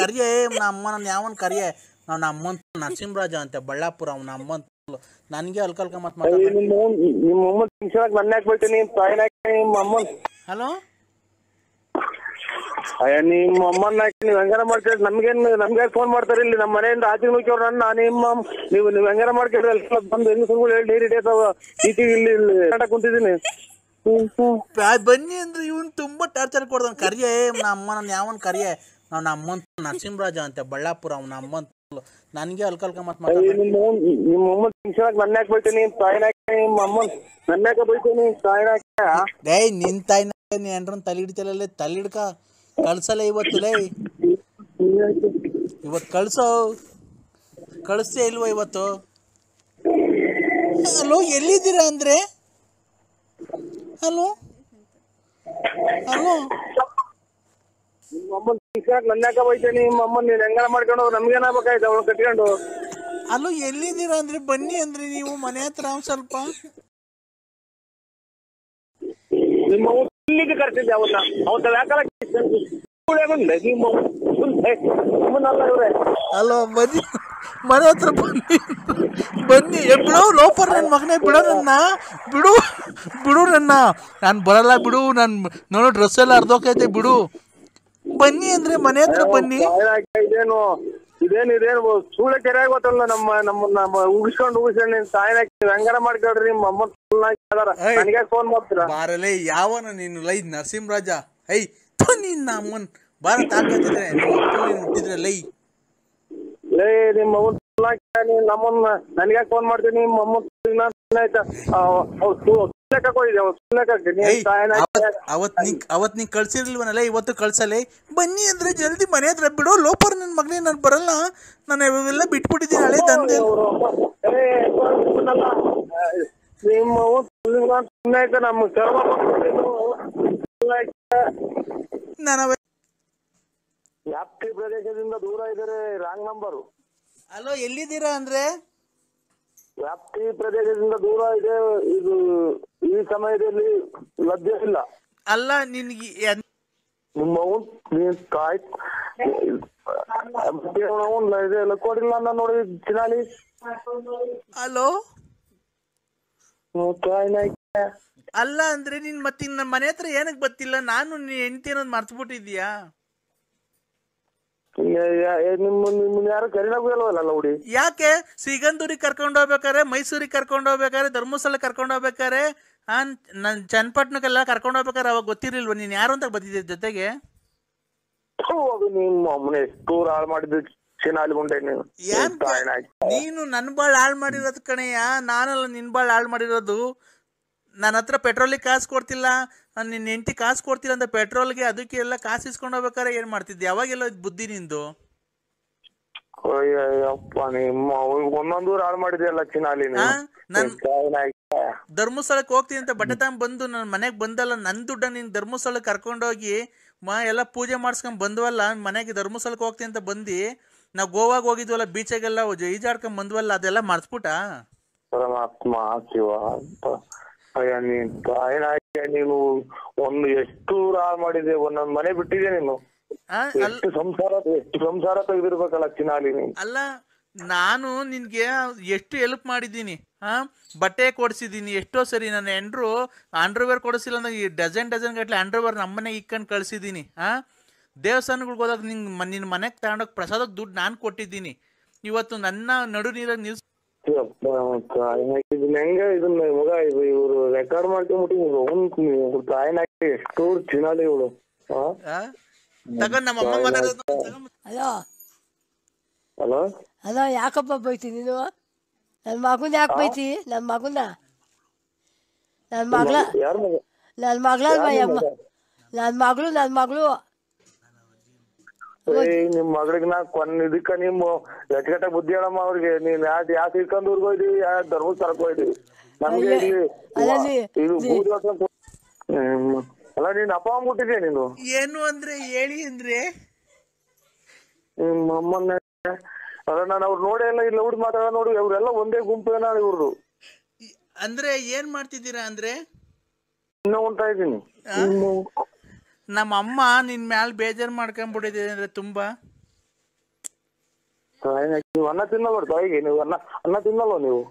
ಕರಿಯೇ ಅಮ್ಮನ ಯಾವನ್ ಕರಿಯೇ ನಮ್ಮ ಅಮ್ಮನ್ ನರಸಿಂಹರಾಜ ಅಂತೆ ಬಳ್ಳಾಪುರ ಅವನ ಅಮ್ಮನ್ ನನಗೆ ಅಲ್ಕಲ್ಕ ಮತ್ತೆ ಹಲೋ ನಿಮ್ಮ ಅಮ್ಮನ ನೀವು ಹೆಂಗಾರ ಮಾಡ್ಕೊಂಡ್ರೆ ನಮ್ಗೆ ಫೋನ್ ಮಾಡ್ತಾರೆ ಇಲ್ಲಿ ನಮ್ಮ ಮನೆಯಿಂದ ಆಚೆ ನುಗ್ಗಿವ್ರು ನಿಮ್ಮ ನೀವು ಹೆಂಗಾರ ಮಾಡ್ಕೊಂಡ್ರೆ ಎಲ್ಲ ಬಂದು ಹೆಂಗಸರುಗಳು ಹೇಳಿ ನೀರು ಹಿಡಿಯತಾವ ಇಲ್ಲಿ ಕುಂತಿದ್ದೀನಿ ಬನ್ನಿ ಅಂದ್ರೆ ಇವನು ತುಂಬಾ ಟಾರ್ಚರ್ ಕೊಡ್ದಾನ ಕರಿಯೇ ಅಮ್ಮನ ಯಾವನ್ ಕರಿಯೇ ನಮ್ಮ ಅಮ್ಮನ್ ನರಸಿಂಹರಾಜ ಅಂತೆ ಬಳ್ಳಾಪುರ ಅವನ ಅಮ್ಮನ್ ನನಗೆ ಅಲ್ಕಲ್ಕ ಮತ್ತೆ ನಿಮ್ಮ ಅಮ್ಮನ ನನ್ನ ಯಾಕೆ ಬೈತೀನಿ ನಿಮ್ಮ ಅಮ್ಮನ್ ನನ್ನ ಯಾಕೆ ಬೈತೀನಿ ಏಯ್ ನಿನ್ ತಾಯಿನ ಏನ್ರನ್ ತಲೆ ಹಿಡಿತಲ್ಲ ತಲೆ ಹಿಡ್ಕ ಕಳ್ಸಲ್ಲ ಇವತ್ತು ಇವತ್ತು ಕಳಿಸ್ತೇ ಇಲ್ವ ಇವತ್ತು ಹಲೋ ಎಲ್ಲಿದ್ದೀರಾ ಅಂದ್ರೆ ಹಲೋ ಹಲೋ ನಿಮ್ಮ ಅಮ್ಮನ ನನ್ನ ಯಾಕೆ ಬೈತೀನಿ ನಿಮ್ಮ ಅಮ್ಮನ್ ನೀನ್ ಹೆಂಗಾರ ಮಾಡ್ಕೊಂಡು ನಮ್ಗೇನಾಗಬೇಕಾಯ್ತು ಅವಳು ಕಟ್ಕೊಂಡು ಅಲ್ಲೋ ಎಲ್ಲಿದ್ದೀರಾ ಅಂದ್ರೆ ಬನ್ನಿ ಅಂದ್ರೆ ನೀವು ಮನೆ ಹತ್ರ ಸ್ವಲ್ಪ ನಿಮ್ಮ ಇಲ್ಲಿಗೆ ಕರ್ತಿದ್ದೆ ಅವತ್ತ ಯಾಕಲ್ಲ ಅಲ್ಲೋ ಬನ್ನಿ ಮನೆ ಹತ್ರ ಬನ್ನಿ ಬಿಡು ಲೋಪರ್ ನನ್ನ ಮಗನೇ ಬಿಡು ನನ್ನ ನಾನು ಬರಲ್ಲ ಬಿಡು ನಾನು ನೋಡೋ ಡ್ರೆಸ್ ಎಲ್ಲ ಅರ್ಧೋಕೈತೆ ಬಿಡು ಬನ್ನಿ ಅಂದ್ರೆ ಮನೆ ಹತ್ರ ಬನ್ನಿ ಇದೇನು ಸೂಳೆ ಕೆರೆ ಗೊತ್ತಲ್ಲ ನಮ್ಮ ಉಗಿಸ್ಕೊಂಡು ತಾಯಿನ ಹೆಂಗಾರ ಮಾಡ್ಕೊಳ್ರಿ ನಿಮ್ಮ ಅಮ್ಮ ನನಗೆ ಫೋನ್ ಮಾಡ್ತೀರಾ ಬಾರಲೇ ಯಾವನ ನೀನು ಲೈ ನರಸಿಂಹರಾಜ ಐ ನಿನ್ನ ಅಮ್ಮನ್ ಬಾರ ತಾಕತ್ತಿದ್ರೆ ಹುಟ್ಟಿದ್ರೆ ಲೈ ನಿಮ್ಮ ನಮ್ಮನ್ನ ನನಗೆ ಫೋನ್ ಮಾಡ್ತೀನಿ ನಿಮ್ಮ ಅಮ್ಮ ಆಯ್ತಾ ಅವತ್ ನೀ ಕಳ್ಸಿರ್ಲಿಲ್ವನಲ್ಲ ಇವತ್ತು ಕಳ್ಸಲೇ ಬನ್ನಿ ಅಂದ್ರೆ ಜಲ್ದಿ ಮನೆ ಹತ್ರ ಬಿಡು ಲೋಪರ್ ನನ್ನ ಮಗನೇ ನಾನು ಬರಲ್ಲ ನಾನು ಇವೆಲ್ಲ ಬಿಟ್ಬಿಟ್ಟಿದ್ದೀನಿ ಹಳೆ ತಂದೆ ವ್ಯಾಪ್ತಿ ಪ್ರದೇಶದಿಂದ ದೂರ ಇದ್ದಾರೆ ರಾಂಗ್ ನಂಬರು ಅಲೋ ಎಲ್ಲಿದ್ದೀರಾ ಅಂದ್ರೆ ವ್ಯಾಪ್ತಿ ಪ್ರದೇಶದಿಂದ ದೂರ ಇದೆ ಇದು ಈ ಸಮಯದಲ್ಲಿ ಲಭ್ಯ ಇಲ್ಲ ಅಲ್ಲ ನಿನ್ಗೆ ನಿಮ್ಮ ತಾಯಿ ಇದೆಲ್ಲ ಕೊಡಿಲ್ಲ ನಾನು ನೋಡಿ ಚಿನಾಲಿ ಹಲೋ ಅಲ್ಲ ಅಂದ್ರೆ ನೀನ್ ಮತ್ತೆ ನಮ್ಮ ಮನೆ ಹತ್ರ ಏನಕ್ಕೆ ಬರ್ತಿಲ್ಲ ನಾನು ನೀನ್ ಹೆಂಡತಿ ಅನ್ನೋದು ಮರ್ತ್ಬಿಟ್ಟಿದ್ಯಾ ನಿಮ್ಮನ್ನ ಯಾರು ಕರಿನಾಗೂ ಇಲ್ವಲ್ಲ ಹುಡಿ ಯಾಕೆ ಸಿಗಂದೂರಿಗೆ ಕರ್ಕೊಂಡು ಹೋಗ್ಬೇಕಾರೆ ಮೈಸೂರಿಗೆ ಕರ್ಕೊಂಡು ಹೋಗ್ಬೇಕಾರೆ ಧರ್ಮಸ್ಥಳ ಕರ್ಕೊಂಡು ಹೋಗ್ಬೇಕಾರೆ ನನ್ ಚನ್ನಪಟ್ಟಣಕ್ಕೆಲ್ಲ ಕರ್ಕೊಂಡು ಹೋಗ್ಬೇಕಾರೆ ಅವಾಗ ಗೊತ್ತಿರ್ಲಿಲ್ವ ನೀನ್ ಯಾರು ಅಂತ ಬಂದಿದ್ದೆ ಜೊತೆಗೆ ನಿಮ್ಮ ಅಮ್ಮನ ಎಷ್ಟು ಹಾಳು ಮಾಡಿದ್ದು ನೀನು ನನ್ ಬಾಳ್ ಹಾಳು ಮಾಡಿರೋದು ಕಣಯ್ಯ ನಾನಲ್ಲ ನಿನ್ ಬಾಳ್ ಹಾಳು ಮಾಡಿರೋದು ನನ್ನ ಹತ್ರ ಪೆಟ್ರೋಲಿಗೆ ಕಾಸು ಕೊಡ್ತಿಲ್ಲ ನಿನ್ನ ಹೆಂಡತಿ ಕಾಸು ಕೊಡ್ತಿಲ್ಲ ಅಂತ ಪೆಟ್ರೋಲ್ಗೆ ಅದಕ್ಕೆ ಎಲ್ಲ ಕಾಸು ಇಸ್ಕೊಂಡು ಹೋಗ್ಬೇಕಾರೆ ಏನ್ ಮಾಡ್ತಿದ್ದೆ ಯಾವಾಗೆಲ್ಲ ಬುದ್ಧಿ ನಿಂದು ಒಂದೊಂದು ಹಾಳು ಮಾಡಿದೆಯಲ್ಲ ಚಿನಾಲಿ ಧರ್ಮಸ್ಥಳಕ್ಕೆ ಹೋಗ್ತೀನಿ ಅಂತ ಬಟ್ಟೆ ತಗೊಂಡ್ ಬಂದು ನನ್ನ ಮನೆಗೆ ಬಂದಲ್ಲ ನನ್ ದುಡ್ಡ ನೀನ್ ಧರ್ಮಸ್ಥಳಕ್ಕೆ ಕರ್ಕೊಂಡೋಗಿ ಎಲ್ಲ ಪೂಜೆ ಮಾಡಿಸ್ಕೊಂಡ್ ಬಂದ್ವಲ್ಲ ಮನೆಗೆ ಧರ್ಮಸ್ಥಳಕ್ಕೆ ಹೋಗ್ತೀನಿ ಅಂತ ಬಂದು ನಾವು ಗೋವಾಗ ಹೋಗಿದ್ವಲ್ಲ ಬೀಚಾಗೆಲ್ಲ ಈಜಾಡ್ಕೊಂಡ್ ಬಂದ್ವಲ್ಲ ಅದೆಲ್ಲ ಮರ್ಸ್ಬಿಟ್ಟ ಪರಮಾತ್ಮ ಶಿವ ನೀನು ಒಂದು ಎಷ್ಟು ಹಾಳು ಮಾಡಿದೆ ಒಂದೊಂದ್ ಮನೆ ಬಿಟ್ಟಿದೆ ನೀನು ಎಷ್ಟು ಸಂಸಾರ ತೆಗೆದಿರ್ಬೇಕಲ್ಲ ಚಿನಾಲಿ ಅಲ್ಲ ನಾನು ನಿನ್ಗೆ ಎಷ್ಟು ಹೆಲ್ಪ್ ಮಾಡಿದ್ದೀನಿ ಬಟ್ಟೆ ಕೊಡ್ಸಿದ್ದೀನಿ ಎಷ್ಟೋ ಸರಿ ನನ್ನ ಹೆಂಡ್ರು ಅಂಡರ್ವೇರ್ ಕೊಡಿಸಿಲ್ಲ ಅಂದ್ರೆ ಡಜನ್ ಗಟ್ಲೆ ಅಂಡರ್ವೇರ್ ನಮ್ಮನೆಗೆ ಇಕ್ಕೊಂಡು ಕಳ್ಸಿದ್ದೀನಿ ದೇವಸ್ಥಾನಗಳಿಗೆ ಹೋದಾಗ ನಿನ್ನ ಮನೆಗೆ ತಗೊಂಡೋಗಿ ಪ್ರಸಾದಕ್ಕೆ ದುಡ್ಡು ನಾನು ಕೊಟ್ಟಿದ್ದೀನಿ ಇವತ್ತು ನನ್ನ ನಡು ನೀರಾಗ ನಿಲ್ಸ್ ಹೆಂಗ ಇದನ್ನ ಮಗ ಇವರು ರೆಕಾರ್ಡ್ ಮಾಡ್ಕೊಂಡ್ಬಿಟ್ಟು ತಾಯಿನ ಎಷ್ಟು ಚಿನಾಲಿ ಇವಳು ತಗೊಂಡ್ ನಮ್ಮ ಅಮ್ಮ ಮಾತಾಡೋದು ಹಲೋ ಹಲೋ ಹಲೋ ಯಾಕಪ್ಪ ಬೈತಿ ನೀನು ನನ್ನ ಮಗನ ಯಾಕೆ ಬೈತಿ ನನ್ನ ಮಗನ ನನ್ನ ಮಗಳ ಅಮ್ಮ ನನ್ನ ಮಗಳು ನಿಮ್ ಮಗಳಿಗೆ ನಾ ಇದಕ್ಕ ನಿಮ್ಮ ಎಟ್ಗಟ್ಟ ಬುದ್ಧಿ ಹೇಳಮ್ಮ ಅವ್ರಿಗೆ ನೀನ್ ಯಾವ ಶ್ರೀಕಂದೂರ್ಗ್ ಹೋಯ್ದಿವಿ ಯಾವ ಧರ್ಮಸ್ಥಳಕ್ಕೆ ಹೋಯ್ದಿವಿ ನಮ್ಗೆ ಇದು ಅಲ್ಲ ನೀನ್ ಅಪ್ಪ ಅಮ್ಬಿಟ್ಟಿದ್ಯಾ ನೀನು ಏನು ಅಂದ್ರೆ ಹೇಳಿ ಅಂದ್ರೆ ನಿಮ್ಮ ಅಮ್ಮನ್ನ ಅಲ್ಲ ನಾನು ಅವ್ರು ನೋಡೇ ಇಲ್ಲ ಇಲ್ಲ ಹುಡುಗಿ ಮಾತಾಡ ನೋಡಿ ಅವ್ರೆಲ್ಲ ಒಂದೇ ಗುಂಪು ಏನ ಇವ್ರದು ಅಂದ್ರೆ ಏನ್ ಮಾಡ್ತಿದ್ದೀರಾ ಅಂದ್ರೆ ಇನ್ನೂ ಉಂಟಾ ಇದ್ದೀನಿ ನಮ್ಮ ಅಮ್ಮ ನಿನ್ ಮ್ಯಾಲ ಬೇಜಾರ್ ಮಾಡ್ಕೊಂಡ್ಬಿಟ್ಟಿದೆ ಅಂದ್ರೆ ತುಂಬಾ ನೀವು ಅನ್ನ ತಿನ್ನಬಾರ್ದು ಹೇಗೆ ನೀವು ಅನ್ನ ತಿನ್ನಲ್ವ ನೀವು?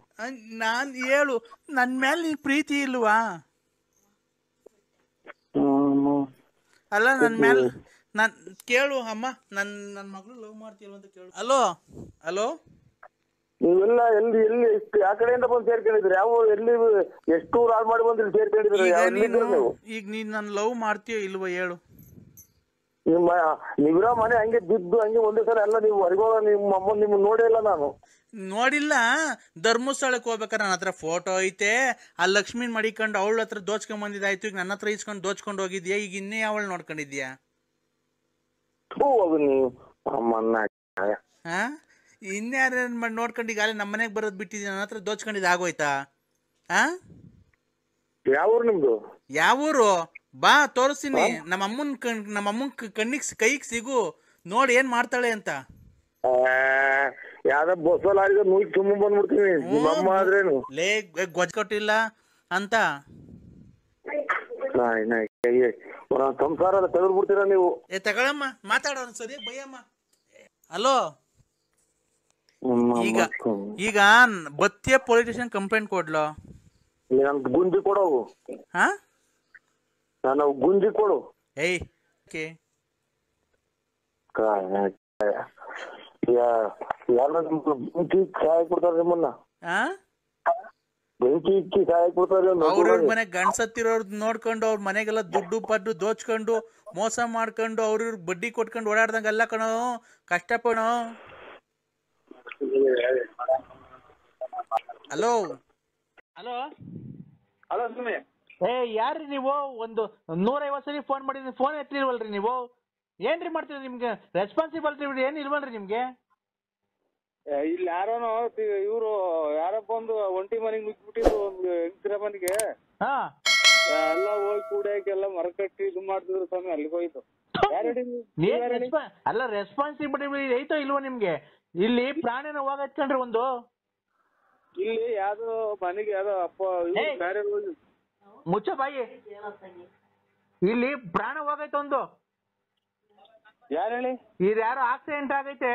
ನಾನ್ ಹೇಳು, ನನ್ ಮೇಲೆ ನೀನ್ ಪ್ರೀತಿ ಇಲ್ವಾ? ಅಲ್ಲ ನನ್ ಮೇಲೆ ನಾನ್ ಕೇಳು ಅಮ್ಮ, ನನ್ನ ಮಗಳು ಲವ್ ಮಾಡ್ತೀವ ಅಂತ ಕೇಳು. ಹಲೋ ಹಲೋ, ನೀವೆಲ್ಲ ಎಲ್ಲಿ ಎಲ್ಲಿ ಎಷ್ಟು ಯಾವ ಕಡೆಯಿಂದ ಬಂದು ಸೇರ್ಕೊಂಡಿದ್ರಿ? ಯಾವ ಎಲ್ಲಿ ಎಷ್ಟು ಹಾಳು ಮಾಡಿ ಬಂದ್ರಿ ಸೇರ್ಕೊಂಡಿದ್ರಿ? ಈಗ ನೀನ್ ನನ್ ಲವ್ ಮಾಡ್ತೀಯೋ ಇಲ್ವೋ ಹೇಳು? ನೀವಿರೋ ಮನೆ ಹಂಗೆ ಬಿದ್ದು ಹಂಗೆ ಒಂದೇ ಸಲ ಎಲ್ಲ ನೀವು ಹೊರಗೋಗ ನಿಮ್ಮ ಅಮ್ಮ ನಿಮ್ ನೋಡೇ ಇಲ್ಲ ನಾನು. ನೋಡಿಲ್ಲ. ಧರ್ಮಸ್ಥಳಕ್ಕೆ ಹೋಗ್ಬೇಕಾರೆ ನನ್ನ ಹತ್ರ ಫೋಟೋ ಐತೆ. ಆ ಲಕ್ಷ್ಮೀನ್ ಮಡಿಕೊಂಡು ಅವಳ ಹತ್ರ ದೋಚ್ಕೊಂಡ್ ಬಂದಿದ್ದಾಯ್ತು. ಈಗ ನನ್ನ ಹತ್ರ ಇಸ್ಕೊಂಡು ದೋಚ್ಕೊಂಡು ಹೋಗಿದ್ಯಾ. ಈಗ ಇನ್ನೇ ಅವಳು ನೋಡ್ಕೊಂಡಿದ್ಯಾ? ನೀವು ಅಮ್ಮನ್ನ ಹಾ, ಇನ್ಯಾರ ನೋಡ್ಕೊಂಡು ಈಗ ನಮ್ಮ ಮನೆಗೆ ಬರೋದು ಬಿಟ್ಟಿದ್ಯಾ? ನನ್ನ ಹತ್ರ ದೋಚ್ಕೊಂಡಿದ್ದು ಆಗೋಯ್ತಾ? ಹಾ, ಯಾವ ಊರು ನಿಮ್ದು? ಯಾವ ಊರು? ಬಾ ತೋರಿಸ್ತೀನಿ. ನಮ್ಮಮ್ಮನ್ ಕಣ್ಣಿಗೆ ಕೈಗೆ ಸಿಗು, ನೋಡಿ ಏನ್ ಮಾಡ್ತಾಳೆ ಅಂತ. ಯಾವ್ದ ಬಸ್ಸಲ್ಲಿ ಆಡಿದ ನೂಗಿ ತುಂಬ ಬಂದ್ಬಿಡ್ತೀನಿ. ನಿಮ್ಮಮ್ಮ ಆದ್ರೇನು ಲೇ ಗೊಜ್ಜ ಕೊಟ್ಟಿಲ್ಲ ಅಂತ ಸಂಸಾರ ತೆಗೆದು ಬಿಡ್ತೀರಾ ನೀವು. ತಗೊಳಮ್ಮ, ಮಾತಾಡೋ ಸರಿ ಬೈಯಮ್ಮ. ಹಲೋ, ಈಗ ಬತ್ತಿಯ ಪೊಲೀಸ್ ಸ್ಟೇಷನ್ ಕಂಪ್ಲೇಂಟ್ ಕೊಡ್ಲೋ? ನನ್ ಗುಂಜಿ ಕೊಡವು. ಹಾ, ನಾನು ಗುಂಜಿ ಕೊಡು. ಏಯ್ ಬೆಂಕಿ ಸಹಾಯ ಕೊಡ್ತಾರೆ ನಿಮ್ಮನ್ನ. ಬೆಂಕಿ ಇಕ್ಕಿ ಸಹಾಯ ಕೊಡ್ತಾರೆ. ಅವ್ರವ್ರ ಮನೆ ಗಂಡ್ಸತ್ತಿರೋರ್ ನೋಡ್ಕೊಂಡು ಅವ್ರ ಮನೆಗೆಲ್ಲ ದುಡ್ಡು ಪಡ್ಡು ದೋಚ್ಕೊಂಡು ಮೋಸ ಮಾಡ್ಕೊಂಡು ಅವ್ರವ್ರ ಬಡ್ಡಿ ಕೊಟ್ಕೊಂಡು ಓಡಾಡ್ದಂಗೆಲ್ಲ ಕಣೋ ಕಷ್ಟಪಡೋ. ಹಲೋ ಹಲೋ ಹಲೋ ಸುಮ್ಮನೆ ಯಾರ್ರಿ ನೀವು? ಒಂದು 150 ಸರಿ ಫೋನ್ ಮಾಡಿದ್ರಿ, ಫೋನ್ ಎತ್ತಿಲ್ವಲ್ರಿ ನೀವು? ಏನ್ರಿ ಮಾಡ್ತೀರಿ? ನಿಮ್ಗೆ ರೆಸ್ಪಾನ್ಸಿಬಿಲಿಟಿ ಏನ್ ಇಲ್ವಲ್ರಿ ನಿಮ್ಗೆ? ಇಲ್ಲಿ ಯಾರೋನೋ ಇವ್ರು ಯಾರೋ ಬಂದು ಒಂಟಿ ಮನೆಗೆ ನುಗ್ಗಿಬಿಟ್ಟಿದ್ರು ಒಂದು ಹೆಂಗಸರ ಮನೆಗೆ. ಎಲ್ಲ ಹೋಗಿ ಕೂಡಕ್ಕೆಲ್ಲ ಮರ ಕಟ್ಟಿ ಇದು ಮಾಡ್ತಿದ್ರು ಸ್ವಾಮಿ. ಅಲ್ಲಿಗೆ ಹೋಯ್ತು. ಅಲ್ಲ ರೆಸ್ಪಾನ್ಸಿಬಿಲಿಟಿ ಐತೋ ಇಲ್ವೋ ನಿಮ್ಗೆ? ಇಲ್ಲಿ ಪ್ರಾಣಿನ ಹೋಗತ್ಕೊಂಡ್ರಿ ಒಂದು. ಇಲ್ಲಿ ಯಾವ್ದೋ ಮನೆಗೆ ಯಾವ್ದೋ ಅಪ್ಪ ಬೇರೆ ಮುಚ್ಚ ಬಾಯಿ. ಇಲ್ಲಿ ಪ್ರಾಣ ಹೋಗೈತೆ ಒಂದು. ಯಾರು ಹೇಳಿ? ಇದು ಯಾರೋ ಆಕ್ಸಿಡೆಂಟ್ ಆಗೈತೆ.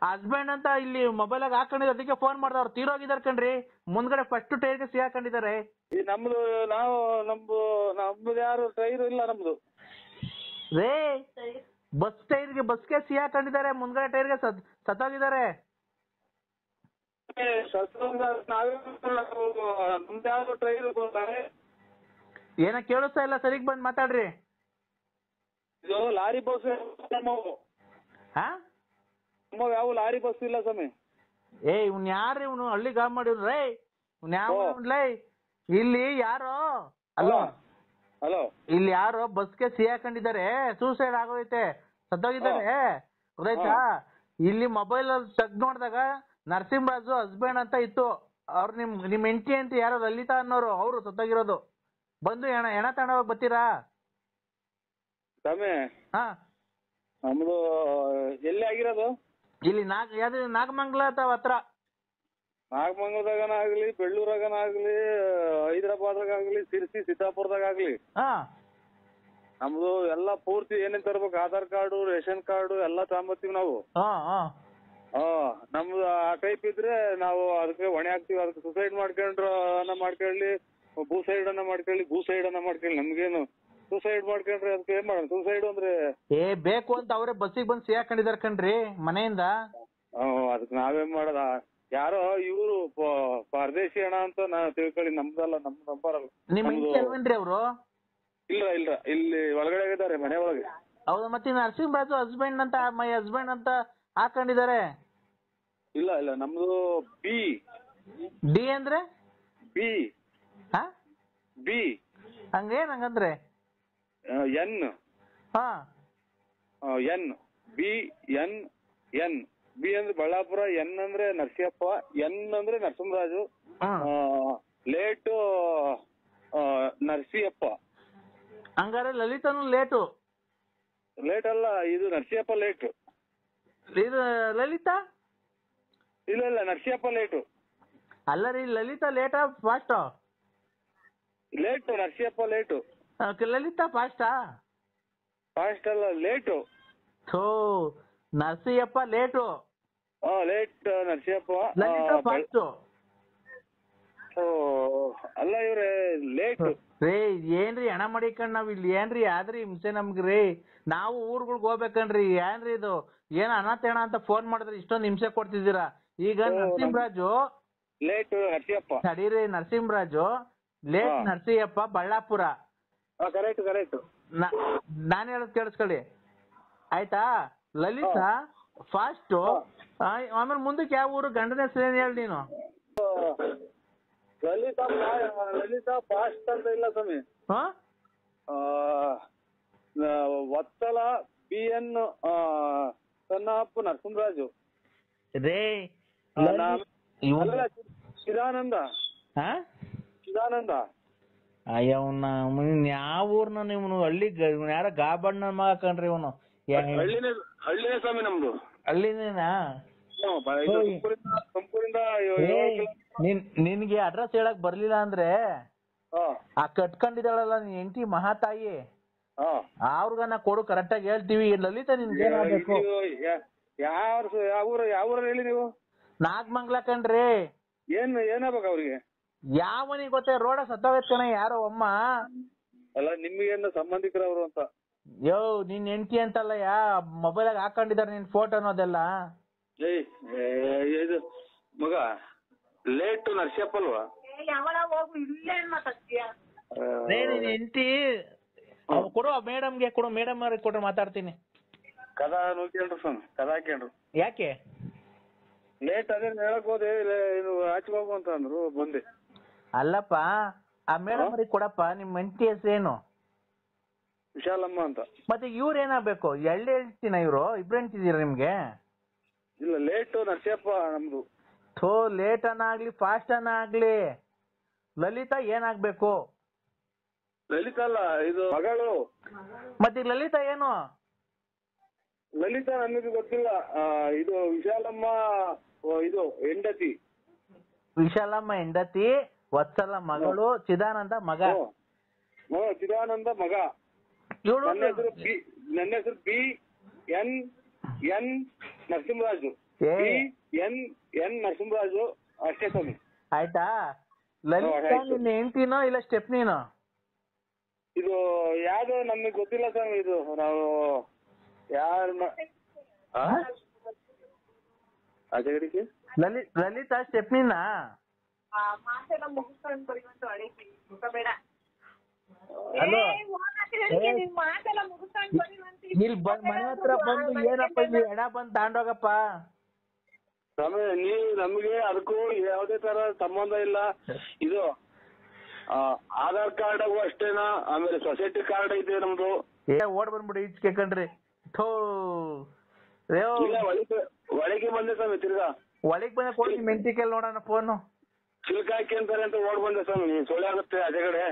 ಹಸ್ಬೆಂಡ್ ಅಂತ ಇಲ್ಲಿ ಮೊಬೈಲ್ ಆಗ ಹಾಕೊಂಡಿದ್ರು, ಅದಕ್ಕೆ ಫೋನ್ ಮಾಡ್ದ. ಅವ್ರು ತೀರೋಗಿದಾರ ಕಣ್ರಿ. ಮುಂದ್ಗಡೆ ಫಸ್ಟ್ ಟೈರ್ಗೆ ಸಿಗಾಕೊಂಡಿದ್ದಾರೆ. ನಮ್ದು ನಮ್ದು ಯಾರು ಟೈರ್ ಇಲ್ಲ ನಮ್ದು. ರೇ ಬಸ್ಗೆ ಸಿಗಾಕೊಂಡಿದ್ದಾರೆ, ಮುಂದ್ಗಡೆ ಟೈರ್ಗೆ ಸತ್ತೋಗಿದ್ದಾರೆ. ಏನ ಕೇಳಿಸ್ತಾ ಇಲ್ಲ, ಸರಿಗ್ ಬಂದ್ ಮಾತಾಡ್ರಿ. ಇದು ಲಾರಿ ಬಸ್ ಯಾವ ಲಾರಿ ಬಸ್ ಇಲ್ಲ ಸ್ವಾಮಿ. ಇವ್ನ ಯಾರ್ರಿ? ಇವ್ನು ಹಳ್ಳಿ ಗಾಬ್ ಮಾಡಿವ್ರೇ. ಇವ್ನ ಯಾವ ಇಲ್ಲಿ ಯಾರೋ ಹಲೋ ಹಲೋ ಇಲ್ಲಿ ಯಾರೋ ಬಸ್ಗೆ ಸಿಗಾಕೊಂಡಿದ್ದಾರೆ, ಸೂಸೈಡ್ ಆಗೋಯ್ತೆ, ಸತ್ತೋಗಿದ್ದಾರೆ. ಗೊತ್ತಾಯ್ತಾ? ಇಲ್ಲಿ ಮೊಬೈಲ್ ಅಲ್ಲಿ ತೆಗ್ದು ನೋಡಿದಾಗ ನರಸಿಂಹರಾಜು ಹಸ್ಬೆಂಡ್ ಅಂತ ಇತ್ತು. ಅವ್ರು ನಿಮ್ ಹೆಂಡತಿ ಅಂತ ಯಾರೋ ಲಲಿತಾ ಅನ್ನೋರು, ಅವರು ಸತ್ತೋಗಿರೋದು. ಬಂದು ಹೆಣ ತಗೊಂಡೋಗಿ ಬರ್ತೀರಾ? ಹಾ, ನಮ್ದು ಎಲ್ಲಿ ಆಗಿರೋದು? ಇಲ್ಲಿ ನಾಗಮಂಗಲ ಹತ್ರ. ನಾಗಮಂಗಲದಾಗನಾಗ್ಲಿ, ಬೆಳ್ಳೂರಾಗನಾಗ್ಲಿ, ಹೈದರಾಬಾದ್ರಾಗಲಿ, ಸಿರ್ಸಿ, ಸಿದ್ದಾಪುರದಾಗಲಿ ನಮ್ದು ಎಲ್ಲ ಪೂರ್ತಿ ಏನೇನ್ ತರ್ಬೇಕು, ಆಧಾರ್ ಕಾರ್ಡು, ರೇಷನ್ ಕಾರ್ಡು ಎಲ್ಲ ತಗೊಂಬರ್ತೀವಿ ನಾವು. ನಮ್ದು ಆ ಟೈಪ್ ಇದ್ರೆ ನಾವು ಅದಕ್ಕೆ ಹೊಣೆ ಹಾಕ್ತಿವಿ. ಅದಕ್ಕೆ ಸುಸೈಡ್ ಮಾಡ್ಕೊಳ್ಳಿ, ಭೂಸೈಡ್ ಅನ್ನ ಮಾಡ್ಕೊಳ್ಳಿ. ನಮ್ಗೇನು ಸುಸೈಡ್ ಮಾಡ್ಕೊಂಡ್ರೆ ಅದಕ್ಕೆ ಏನ್ ಮಾಡೋಣ? ಸುಸೈಡ್ ಅಂದ್ರೆ ಬೇಕು ಅಂತ ಅವರೇ ಬಸ್ಸಿಗೆ ಬಂದು ಸಿಗಾಕೊಂಡಿದಾರ ಕಣ್ರಿ ಮನೆಯಿಂದ. ಅದಕ್ಕೆ ನಾವೇನ್ ಮಾಡೋದ? ಯಾರೋ ಇವ್ರು ಪರದೇಶಿ ಹಣ ಅಂತ ತಿಳ್ಕೊಳ್ಳಿ. ನಮ್ದಲ್ಲ, ನಮ್ ನಂಬರಲ್ಲ. ನಿಮ್ರಿ ಅವರು? ಇಲ್ಲ ಇಲ್ಲಿ ಒಳಗಡೆ ಇದ್ದಾರೆ, ಮನೆ ಒಳಗೆ. ಹೌದಾ? ಮತ್ತೆ ನರಸಿಂಹರಾಜು ಹಸ್ಬೆಂಡ್ ಅಂತ ಮೈ ಹಸ್ಬೆಂಡ್ ಅಂತ ಹಾಕೊಂಡಿದ್ದಾರೆ. ಇಲ್ಲ ನಮ್ದು ಬಿ. ಡಿ ಅಂದ್ರೆ ಬಿ. ಬಿ ಹಂಗೇನ್ ಹಂಗಂದ್ರೆ? N. N B N N. B ಅಂದ್ರೆ ಬಳ್ಳಾಪುರ, ಎನ್ ಅಂದ್ರೆ ನರಸಿಯಪ್ಪ, ಎನ್ ಅಂದ್ರೆ ನರಸಿಂಹರಾಜು, ಲೇಟು ನರಸಿಯಪ್ಪ. ಹಂಗಾರೆ ಲಲಿತಾನು ಲೇಟು? ಲೇಟ್ ಅಲ್ಲ, ಇದು ನರಸಿಯಪ್ಪ ಲೇಟು. ಇದು ಲಲಿತಾ? ಇಲ್ಲ ನರಸಿಯಪ್ಪ ಲೇಟು. ಅಲ್ಲ ರೀ, ಲಲಿತಾ ಲೇಟಾ ಫಾಸ್ಟಾ? Late, Narasiyappa late. ಲಲಿತಾ ಫಾಸ್ಟಾ? ಫಾಸ್ಟ್ ಅಲ್ಲ, late. Narasiyappa late. Late Narasiyappa. Lalitha fast. ಅಲ್ಲ ಇವ್ರೆ ಲೇಟ್ ರೇ ಏನ್ರಿ ಹಣ ಮಾಡಿಕಂಡ್ ನಾವ್ ಇಲ್ಲಿ ಏನ್ರಿ ಆದ್ರಿ ಹಿಂಸೆ ನಮ್ಗ್ರಿ. ನಾವು ಊರ್ಗಳ್ಗ್ ಹೋಗ್ಬೇಕನ್ರಿ. ಏನ್ರಿ ಇದು ಏನ್ ಅನಾಥೇಣ ಅಂತ ಫೋನ್ ಮಾಡಿದ್ರೆ ಇಷ್ಟೊಂದು ಹಿಂಸೆ ಕೊಡ್ತಿದ್ದೀರಾ. ಈಗ ನರಸಿಂಹರಾಜು ಲೇಟ್ ನರಸಿಯಪ್ಪ. ತಡೀರಿ, ನರಸಿಂಹರಾಜು ಲೇಟ್ ನರಸಿಯಪ್ಪ ಬಳ್ಳಾಪುರ. ಕರೆಕ್ಟ್. ನಾನ್ ಹೇಳೋದ್ ಕೇಳಿಸ್ಕೊಳ್ಳಿ ಆಯ್ತಾ. ಲಲಿತಾ ಫಾಸ್ಟ್. ಆಮೇಲೆ ಮುಂದಕ್ಕೆ ಯಾವ ಊರು ಗಂಡನ ಹೆಸರು ಏನ್ ಹೇಳಿ ನೀನು? ಲಲಿತಾ ಫಾಸ್ಟ್ ಅಂತ ಇಲ್ಲ ಸ್ವಾಮಿ. ವತ್ಸಲ BN ಸನ್ನಪ್ಪ ನರಸಿಂಹರಾಜು ರೇ. ಚಿದಾನಂದ. ಅಯ್ಯವನ್ನ ಯಾವ ಊರ್ನ ನೀವು ಹಳ್ಳಿ ಯಾರ ಗಾಬಣ್ಣ ಮಗ ಕಣ್ರಿ ಇವನು. ಹಳ್ಳಿನೇ ಸ್ವಾಮಿ ನಮ್ದು. ಹಳ್ಳಿನೇನಾ? ತುಮಕೂರಿಂದ ನಿನ್ಗೆ ಅಡ್ರೆಸ್ ಹೇಳಕ್ ಬರ್ಲಿಲ್ಲ ಅಂದ್ರೆ ಆ ಕಟ್ಕೊಂಡಿದ್ದಾಳಲ್ಲ ನೀನ್ ಹೆಂಡತಿ ಮಹಾತಾಯಿ ಅವ್ರಿಗನ್ನ ಕೊಡು, ಕರೆಕ್ಟ್ ಆಗಿ ಹೇಳ್ತೀವಿ. ಲಲಿತಾ ನಿನ್ಗೆ ಏನಾಗ್ಬೇಕು? ಯಾವ ಊರಲ್ಲಿ ಹೇಳಿ ನೀವು? ನಾಗಮಂಗ್ಲ ಕಣ್ರಿ. ಏನಾಗ್ಬೇಕು ಅವ್ರಿಗೆ? ಯಾವನಿಗೆ ಗೊತ್ತೇ ರೋಡ ಸತ್ತೋಗತ್ ಕಣ ಯಾರೋ ಅಮ್ಮ. ಅಲ್ಲ ನಿಮ್ಗೇನ ಸಂಬಂಧಿಕರವ್ರು ಅಂತ. ಯೋ ನಿನ್ ಹೆಂಡತಿ ಅಂತಲ್ಲ ಮೊಬೈಲಾಗ ಹಾಕೊಂಡಿದಾರೆ ನಿನ್ ಫೋಟೋ ಅನ್ನೋದೆಲ್ಲ. ಇದು ಮಗ ಲೇಟ್ ನರಸಿಯಪ್ಪ ಅಲ್ವಾ? ನಿನ್ ಹೆಂಡತಿ ಕೊಡು ಮೇಡಮ್ಗೆ ಕೊಡು, ಮೇಡಮ್ ಅವ್ರಿಗೆ ಕೊಟ್ರೆ ಮಾತಾಡ್ತೀನಿ. ಕದಾ ನೋಡ್ಕೊಂಡ್ರು ಸ್ವಾಮಿ, ಕದಾ ಹಾಕ್ಯಂಡ್ರು. ಯಾಕೆ ಲೇಟ್? ಅದೇ ಹೇಳಕ್ ಹೋದೆ ಆಚೆ ಹೋಗು ಅಂತ ಅಂದ್ರು, ಬಂದೆ. ಅಲ್ಲಪ್ಪ ಆ ಮೇಡಮ್ ಅವ್ರಿಗೆ ಕೊಡಪ್ಪ. ನಿಮ್ ಹೆಂಡತಿ ಹೆಸರೇನು? ವಿಶಾಲಮ್ಮ ಅಂತ. ಮತ್ತೆ ಇವ್ರ ಏನಾಗ್ಬೇಕು? ಎಳ್ಳೆ ಹೇಳ್ತೀನ ಇವ್ರು ಇಬ್ರು ಹೆಂಡ್ತಿದ್ದೀರ ನಿಮ್ಗೆ? ಇಲ್ಲ ಲೇಟ್ ನರಸಿಯಪ್ಪ ನಮ್ದು. ಥೋ ಲೇಟ್ ಅನ್ನಾಗ್ಲಿ ಫಾಸ್ಟ್ ಅನ್ನಾಗ್ಲಿ ಲಲಿತಾ ಏನಾಗ್ಬೇಕು? ಲಲಿತಾ ಅಲ್ಲ, ಇದು ಮಗಳು. ಮತ್ತೆ ಲಲಿತಾ ಏನು? ಲಲಿತಾ ನಮಗೆ ಗೊತ್ತಿಲ್ಲ. ಇದು ವಿಶಾಲಮ್ಮ ಇದು ಹೆಂಡತಿ. ವಿಶಾಲಮ್ಮ ಹೆಂಡತಿ, ವತ್ಸಲ ಮಗಳು, ಚಿದಾನಂದ ಮಗ. ಚಿದಾನಂದ ಮಗ. ನನ್ನ ಹೆಸರು BN ನರಸಿಂಹರಾಜು. BN ನರಸಿಂಹರಾಜು ಅಷ್ಟೇ ಸ್ವಾಮಿ. ಆಯ್ತಾ? ಲಲಿತಾ ನಿನ್ನ ಹೆಂಡತಿನೋ ಇಲ್ಲ ಸ್ಟೆಪ್ನಿನೋ? ಇದು ಯಾವ್ದು ನಮಗೆ ಗೊತ್ತಿಲ್ಲ ಸ್ವಾಮಿ. ಇದು ನಾವು ಯಾರನ್ನ ಲಲಿತಾ ಸ್ಟೆಪ್ನಿನಾ? ಇಲ್ಲಿ ಮನೆ ಹತ್ರ ಬಂದು ಏನಪ್ಪ ಇಲ್ಲಿ ಎಡ ಬಂದು ತಾಂಡೋಗಪ್ಪ. ಸ್ವಾಮಿ ನೀವು ನಮ್ಗೆ ಅದಕ್ಕೂ ಯಾವುದೇ ತರ ಸಂಬಂಧ ಇಲ್ಲ. ಇದು ಆಧಾರ್ ಕಾರ್ಡ್ ಅಷ್ಟೇನಾ? ಆಮೇಲೆ ಸೊಸೈಟಿ ಕಾರ್ಡ್ ಐತೆ ನಮ್ದು. ಓಡ್ ಬಂದ್ಬಿಡಿ ಈಚೆ ಕಣ್ರಿ. ಒಳಗೆ ಬಂದೆ ಸ್ವಾಮಿ. ತಿರ್ಗಾ ಒಳಗ್ ಬಂದ ಕೊಡಿ ಮೆಂಟಿಕಲ್ ನೋಡೋಣ ಫೋನು. ಚಿಲ್ಕ ಹಾಕಿ ಅಂತಾರೆ ಅಂತ ಓಡ್ ಬಂದೆ ಸ್ವಾಮಿ. ಸೊಳ್ಳೆ ಆಗುತ್ತೆ ಅದೇ ಕಡೆ.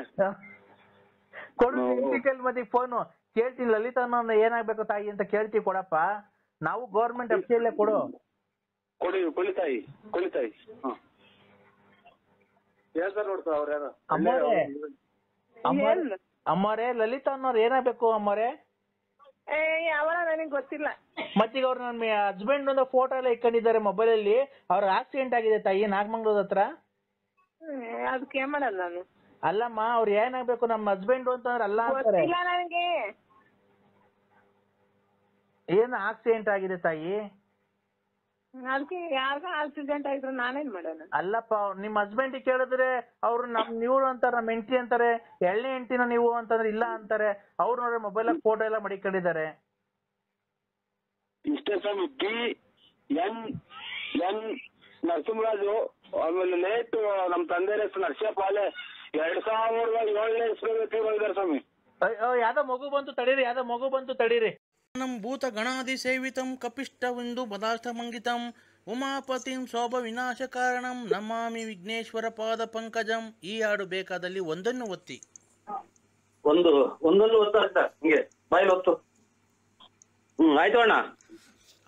ಕೊಡು ಮೆಂಟಿಕಲ್ ಮತ್ತೆ ಫೋನು. ಕೇಳ್ತೀನಿ ಲಲಿತಾ ಏನಾಗ್ಬೇಕು ತಾಯಿ ಅಂತ ಕೇಳ್ತೀವಿ, ಕೊಡಪ್ಪ. ನಾವು ಗೌರ್ಮೆಂಟ್ ಅಫಿಷಿಯಲ್ಲೇ ಕೊಡು. ಕೊಡಿ ಕೊಳಿತಾಯಿ. ಹೇಳ್ತಾರೆ ನೋಡ್ತಾ ಅವ್ರ ಯಾರ ಅಮ್ಮರೇ ಲಲಿತಾ ಅನ್ನೋರು ಏನಾಗ್ಬೇಕು ಅಮ್ಮರೇ? ಯಾವಾಗ ನನಗೆ ಗೊತ್ತಿಲ್ಲ. ಮತ್ತೀಗ ಅವ್ರು ನನ್ನ ಹಸ್ಬೆಂಡ್ ಒಂದು ಫೋಟೋ ಎಲ್ಲ ಇಟ್ಕೊಂಡಿದ್ದಾರೆ ಮೊಬೈಲ್ ಅಲ್ಲಿ. ಅವ್ರ ಆಕ್ಸಿಡೆಂಟ್ ಆಗಿದೆ ತಾಯಿ ನಾಗಮಂಗ್ಳೂರ್ ಹತ್ರ. ಅದಕ್ಕೆ ಏನ್ ಮಾಡಲ್ಲ ನಾನು. ಅಲ್ಲಮ್ಮ ಅವ್ರು ಏನಾಗ್ಬೇಕು? ನಮ್ಮ ಹಸ್ಬೆಂಡ್ ಅಂತಂದ್ರೆ ಅಲ್ಲ ಅಂತಾರೆ. ನನಗೆ ಏನು ಆಕ್ಸಿಡೆಂಟ್ ಆಗಿದೆ ತಾಯಿ? ಅದಕ್ಕೆ ಯಾರಿಗ ಆಕ್ಸಿಡೆಂಟ್ ಆಗಿದ್ರು ನಾನೇನ್ ಮಾಡೋಣ? ಅಲ್ಲಪ್ಪ ನಿಮ್ ಹಸ್ಬೆಂಡ್ ಕೇಳಿದ್ರೆ ಅವ್ರು ನೀವು ಅಂತಾರೆ, ನಮ್ಮ ಹೆಂಡತಿ ಅಂತಾರೆ. ಎಳ್ಳೆ ಹೆಂಡತಿನ ನೀವು ಅಂತಂದ್ರೆ ಇಲ್ಲ ಅಂತಾರೆ. ಅವ್ರು ನೋಡ್ರೆ ಮೊಬೈಲ್ ಫೋಟೋ ಎಲ್ಲ ಮಡಿಕೊಂಡಿದ್ದಾರೆ. ಇಷ್ಟೇ ಸ್ವಾಮಿ. BN ನರಸಿಂಹರಾಜು. ಆಮೇಲೆ ಲೇಟ್ ನಮ್ ತಂದೆ ಹೆಸರು ನರಸಿಯಪ್ಪ. ಅಲ್ಲೇ 2007ನೇ ಇಸ್ವಿಯಲ್ಲಿ ಸ್ವಾಮಿ. ಯಾವ್ದೋ ಮಗು ಬಂತು ತಡೀರಿ. ನಮ್ ಭೂತ ಗಣಾದಿ ಸೇವಿತಂ ಕಪಿಷ್ಟವಿಂದು ಪದಾರ್ಥಮಂಗಿತಂ ಉಮಾಪತಿಂ ಶೋಭ ವಿನಾಶ ಕಾರಣಂ ನಮಾಮಿ ವಿಘ್ನೇಶ್ವರ ಪಾದ ಪಂಕಜಂ. ಈ ಹಾಡು ಬೇಕಾದಲ್ಲಿ ಒಂದನ್ನು ಒತ್ತಿ. ಒಂದನ್ನು ಒತ್ತ ಹಿಂಗೆ ಬಾಯಿಲ್ ಒತ್ತು. ಆಯ್ತು ಅಣ್ಣ.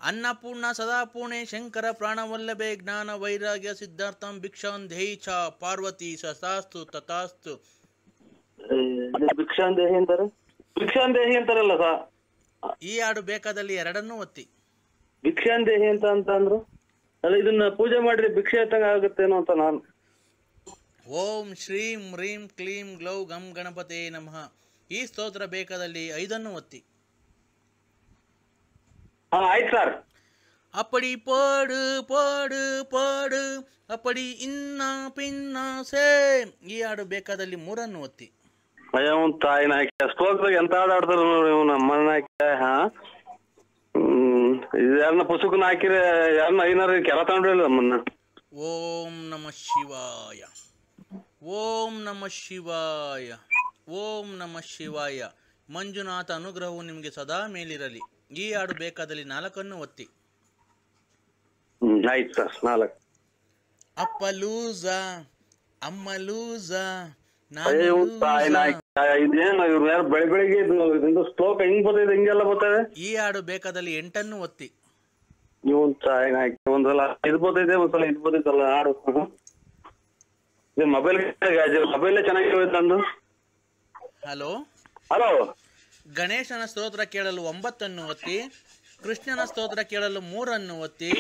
ಅನ್ನಪೂರ್ಣ ಸದಾಪೂರ್ಣೆ ಶಂಕರ ಪ್ರಾಣವಲ್ಲಭೆ ಜ್ಞಾನ ವೈರಾಗ್ಯ ಸಿದ್ಧಾರ್ಥಂ ಭಿಕ್ಷಾನ್ ದೇಹಿ ಚ ಪಾರ್ವತಿ ಸತಾಸ್ತು ತಥಾಸ್ತು. ಭಿಕ್ಷಾನ್ ದೇಹಿ ಅಂತಾರಲ್ಲ ಸರ್. ಈ ಹಾಡು ಬೇಕಾದಲ್ಲಿ ಎರಡನ್ನೂ ಒತ್ತಿ. ಭಿಕ್ಷಾಂದೇಹಿ ಅಂತ ಅಂದ್ರು. ಅಲ್ಲ ಇದನ್ನ ಪೂಜೆ ಮಾಡಿದ್ರೆ ಭಿಕ್ಷೆ ಎತ್ತಂಗ ಆಗುತ್ತೇನೋ ಅಂತ ನಾನು. ಓಂ ಶ್ರೀಂ ಹ್ರೀಂ ಕ್ಲೀಂ ಗ್ಲೌ ಗಂ ಗಣಪತೇ ನಮಃ. ಈ ಸ್ತೋತ್ರ ಬೇಕಾದಲ್ಲಿ 5 ಒತ್ತಿ. ಆಯ್ತು ಸರ್. அப்படி போடு போடு போடு அப்படி ಇನ್ನ ಪಿನ್ನ ಸೇ. ಈ ಹಾಡು ಬೇಕಾದಲ್ಲಿ 3 ಒತ್ತಿ. ಅಯ್ಯ ಅವ್ನ್ ತಾಯಿನ ಹಾಕಿ ಸ್ತೋತ್ರದಾಗ ಎಂತ ಆಡ್ತಾರ ನೋಡಿ ನಮ್ಮನ್ನ ಹಾಕಿ. ಇದು ಯಾರನ್ನ ಪುಸ್ತಕನ ಹಾಕಿರ ಯಾರನ್ನ ಐನಾರ ಕೆಲ ತಗೊಂಡ್ರಿಲ್ಲ ನಮ್ಮನ್ನ. ಓಂ ನಮಃ ಶಿವಾಯ, ಓಂ ನಮಃ ಶಿವಾಯ, ಓಂ ನಮಃ ಶಿವಾಯ. ಮಂಜುನಾಥ ಅನುಗ್ರಹವು ನಿಮಗೆ ಸದಾ ಮೇಲಿರಲಿ. ಈ ಹಾಡು ಬೇಕಾದಲ್ಲಿ 4 ಒತ್ತಿ. ಆಯ್ತು ಸರ್. 4. ಅಪ್ಪ ಲೂಸ ಅಮ್ಮ ಲೂಸ ಇದೇನು ಇವ್ರು ಯಾರು ಬೆಳಿಗ್ಗೆ ಇದು ಶ್ಲೋಕ ಹೆಂಗ್ ಬರ್ತದೆ ಹಿಂಗೆಲ್ಲ ಬರ್ತದೆ. ಈ ಹಾಡು ಬೇಕಾದಲ್ಲಿ 8 ಒತ್ತಿ. ಇವನ್ ತಾಯಿನ ಒಂದ್ಸಲ ಇದು ಬರ್ತೈತೆ ಒಂದ್ಸಲ ಇದು ಬರ್ತೈತಲ್ಲ ಹಾಡು. ಮೊಬೈಲ್ ಚೆನ್ನಾಗಿರುತ್ತೆ ನಂದು. Hello hello. ಗಣೇಶನ ಸ್ತೋತ್ರ ಕೇಳಲು 9 ಒತ್ತಿ. ಕೃಷ್ಣನ ಸ್ತೋತ್ರ ಕೇಳಲು 3 ಒತ್ತಿ.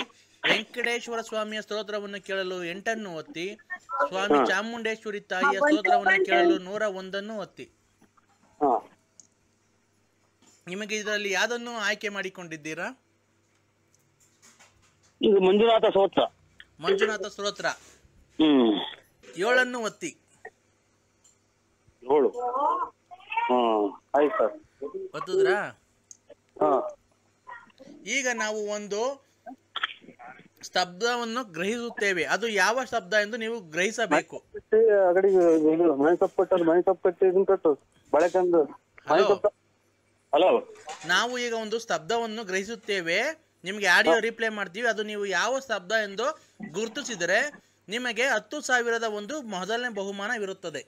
ವೆಂಕಟೇಶ್ವರ ಸ್ವಾಮಿಯ ಸ್ತೋತ್ರವನ್ನು ಕೇಳಲು 8 ಒತ್ತಿ. ಸ್ವಾಮಿ ಚಾಮುಂಡೇಶ್ವರಿ ತಾಯಿಯ ಸ್ತೋತ್ರವನ್ನು ಕೇಳಲು 101 ಒತ್ತಿ. ನಿಮಗೆ ಇದರಲ್ಲಿ ಯಾವುದನ್ನು ಆಯ್ಕೆ ಮಾಡಿಕೊಂಡಿದ್ದೀರಾ? ಇದು ಮಂಜುನಾಥ ಸ್ತೋತ್ರ. ಮಂಜುನಾಥ ಸ್ತೋತ್ರ 7 ಒತ್ತಿ. 7. ಆಯ್ತು ಸರ್. ಒತ್ತುದ್ರಾ? ಈಗ ನಾವು ಒಂದು ಸ್ತಬ್ಧವನ್ನು ಗ್ರಹಿಸುತ್ತೇವೆ. ಅದು ಯಾವ ಶಬ್ದ ಎಂದು ನೀವು ಗ್ರಹಿಸಬೇಕು. ಹಲೋ. ನಾವು ಈಗ ಒಂದು ಸ್ತಬ್ಧವನ್ನು ಗ್ರಹಿಸುತ್ತೇವೆ. ನಿಮಗೆ ಆಡಿಯೋ ರಿಪ್ಲೈ ಮಾಡ್ತೀವಿ. ಅದು ನೀವು ಯಾವ ಶಬ್ದ ಎಂದು ಗುರುತಿಸಿದರೆ ನಿಮಗೆ 10,000 ಒಂದು ಮೊದಲನೇ ಬಹುಮಾನವಿರುತ್ತದೆ.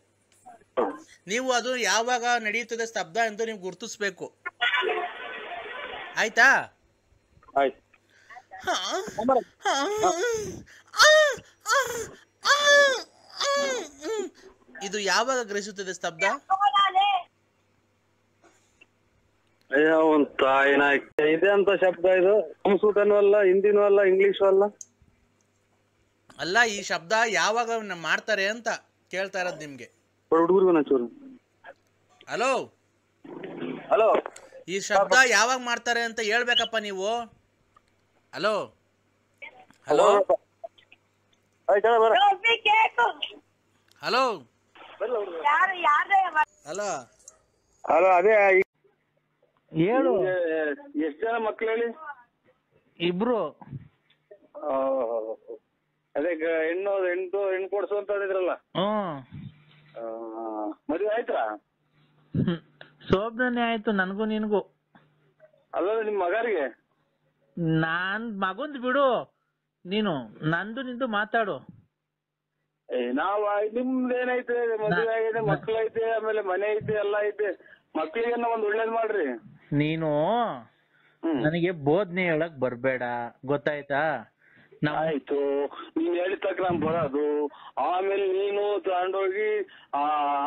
ನೀವು ಅದು ಯಾವಾಗ ನಡೆಯುತ್ತದೆ ಸ್ತಬ್ಧ ಎಂದು ನೀವು ಗುರುತಿಸಬೇಕು. ಆಯ್ತಾ? ಆಯ್ತು. ಇದು ಯಾವಾಗ ಗ್ರಹಿಸುತ್ತದೆ ಸ್ತಬ್ಧ? ಅಯ್ಯ ಒಂದ್ ತಾಯಿನ ಇದೆ ಅಂತ ಶಬ್ದ. ಇದು ಸಂಸ್ಕೃತನೂ ಅಲ್ಲ, ಹಿಂದಿನೂ ಅಲ್ಲ, ಇಂಗ್ಲಿಷು ಅಲ್ಲ. ಅಲ್ಲ, ಈ ಶಬ್ದ ಯಾವಾಗ ಮಾಡ್ತಾರೆ ಅಂತ ಕೇಳ್ತಾ ಇರೋದು ನಿಮ್ಗೆ. ಹುಡುಗರು. Hello hello. ಈ ಶಬ್ದ ಯಾವಾಗ ಮಾಡ್ತಾರೆ ಅಂತ ಹೇಳ್ಬೇಕಪ್ಪ ನೀವು. Hello hello hello hello hello. ಅದೇ ಹೇಳು. ಎಷ್ಟ್ ಜನ ಮಕ್ಳು ಹೇಳಿ? 2. ಅದೇ ಹೆಣ್ಣು ಕೊಡ್ಸು ಅಂತ ಹೇಳಿದ್ರಲ್ಲ. ಮದುವೆ ಆಯ್ತಾ? ಶೋಭನೆ ಆಯ್ತು ನನಗೂ ನಿನಗೂ. ಅಲ್ಲ ನಿಮ್ ಮಗರಿಗೆ? ನಾನ್ ಮಗುಂದ್ ಬಿಡು, ನೀನು ನಂದು ನಿಂದು ಮಾತಾಡು. ನಾವ್ ನಿಮ್ದೇನೈತೆ? ಮದುವೆ ಆಗಿದೆ, ಮಕ್ಳು ಐತೆ, ಆಮೇಲೆ ಮನೆ ಐತೆ, ಎಲ್ಲ ಐತೆ. ಮಕ್ಳಿಗೆ ಒಂದ್ ಒಳ್ಳೇದ್ ಮಾಡ್ರಿ. ನೀನು ನನಗೆ ಬೋಧನೆ ಹೇಳಕ್ ಬರ್ಬೇಡ, ಗೊತ್ತಾಯ್ತಾ? ಆಯ್ತು, ನೀನ್ ಹೇಳಿದ ತಕ್ಕ ನಾನ್ ಬರೋದು. ಆಮೇಲೆ ನೀನು ತಗೊಂಡೋಗಿ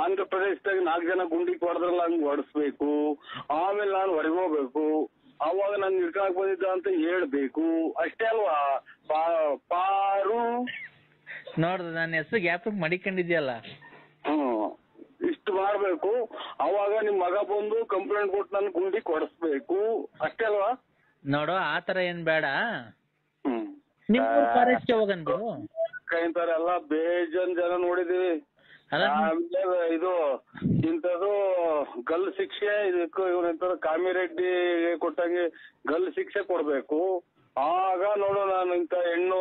ಆಂಧ್ರ ಪ್ರದೇಶದಾಗ 4 ಜನ ಗುಂಡಿ ಕೊಡದ್ರಲ್ಲ ಹಂಗ್ ಹೊಡಿಸ್ಬೇಕು. ಆಮೇಲೆ ನಾನು ಹೊರಗೋಗ್ಬೇಕು. ಅವಾಗ ನಾನು ಹಿಡ್ಕೊಳಕ್ ಬಂದಿದ್ದ ಅಂತ ಹೇಳ್ಬೇಕು. ಅಷ್ಟೇ ಅಲ್ವಾ ಪಾರು? ನೋಡ್ದು ನನ್ನ ಹೆಸರು ಗ್ಯಾಪ್ ಮಡಿಕೊಂಡಿದ್ಯಲ್ಲ. ಇಷ್ಟು ಮಾಡ್ಬೇಕು. ಅವಾಗ ನಿಮ್ ಮಗ ಬಂದು ಕಂಪ್ಲೇಂಟ್ ಕೊಟ್ಟು ನನ್ ಗುಂಡಿ ಕೊಡಿಸ್ಬೇಕು. ಅಷ್ಟೇ ಅಲ್ವಾ? ನೋಡು, ಆತರ ಏನ್ ಬೇಡ. ಫಾರೆಸ್ಟ್ ಹೋಗನ್ ಬಿಡು. ಎಲ್ಲ ಬೇಜನ್ ಜನ ನೋಡಿದೀವಿ. ಆಮೇಲೆ ಇದು ಇಂಥದ್ದು ಗಲ್ ಶಿಕ್ಷೆ ಇದಕ್ಕೂ ಇವ್ರ ಕಾಮಿರೆಡ್ಡಿ ಕೊಟ್ಟಂಗೆ ಗಲ್ ಶಿಕ್ಷೆ ಕೊಡ್ಬೇಕು. ಆಗ ನೋಡು ನಾನು ಇಂತ ಹೆಣ್ಣು